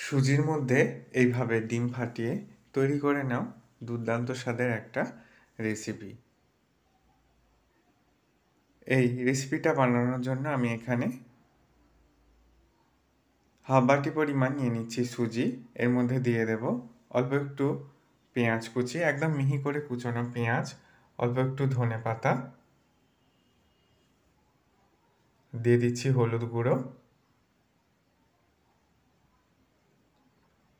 সুজির মধ্যে এইভাবে ডিম ফাটিয়ে তৈরি করে নাও দুর্দান্ত স্বাদের একটা রেসিপি। এই রেসিপিটা বানানোর জন্য আমি এখানে হাফ বাটি পরিমাণ নিয়ে নিচ্ছি সুজি। এর মধ্যে দিয়ে দেব অল্প একটু পেঁয়াজ কুচি, একদম মিহি করে কুচোনো পেঁয়াজ, অল্প একটু ধনেপাতা, দিয়ে দিচ্ছি হলুদ গুঁড়ো,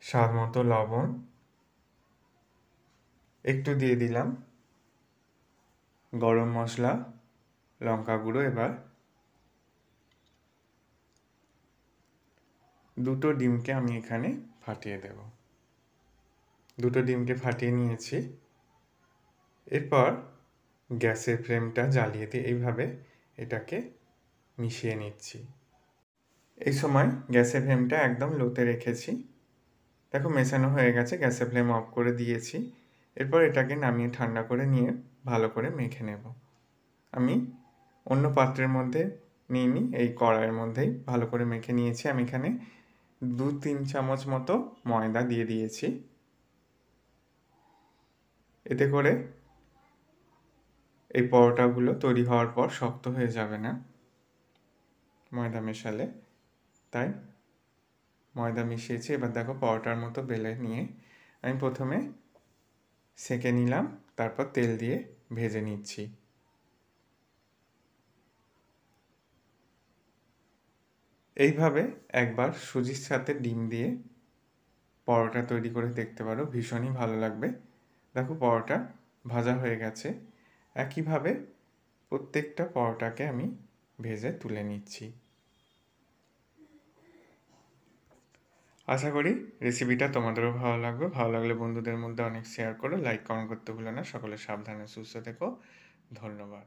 স্বাদ মতো লবণ, একটু দিয়ে দিলাম গরম মশলা, লঙ্কা গুঁড়ো। এবার দুটো ডিমকে আমি এখানে ফাটিয়ে দেব। দুটো ডিমকে ফাটিয়ে নিয়েছি। এরপর গ্যাসের ফ্লেমটা জ্বালিয়ে দিয়ে এইভাবে এটাকে মিশিয়ে নিচ্ছি। এই সময় গ্যাসের ফ্লেমটা একদম লোতে রেখেছি। দেখো মেশানো হয়ে গেছে, গ্যাসের ফ্লেম অফ করে দিয়েছি। এরপর এটাকে নামিয়ে ঠান্ডা করে নিয়ে ভালো করে মেখে নেব। আমি অন্য পাত্রের মধ্যে নিয়ে এই কড়াইয়ের মধ্যেই ভালো করে মেখে নিয়েছি। আমি এখানে 2-3 চামচ মতো ময়দা দিয়ে দিয়েছি। এতে করে এই পরোটাগুলো তৈরি হওয়ার পর শক্ত হয়ে যাবে না ময়দা মেশালে। তাই ময়দা মিশিয়েছি। এবার দেখো পরোটার মতো বেলে নিয়ে আমি প্রথমে সেঁকে নিলাম, তারপর তেল দিয়ে ভেজে নিচ্ছি। এইভাবে একবার সুজির সাথে ডিম দিয়ে পরোটা তৈরি করে দেখতে পারো, ভীষণই ভালো লাগবে। দেখো পরোটা ভাজা হয়ে গেছে। একইভাবে প্রত্যেকটা পরোটাকে আমি ভেজে তুলে নিচ্ছি। আশা করি রেসিপিটা তোমাদেরও ভালো লাগবে। ভালো লাগলে বন্ধুদের মধ্যে অনেক শেয়ার করো, লাইক কমেন্ট করতে ভুলো না। সকলে সাবধানে সুস্থ থেকো। ধন্যবাদ।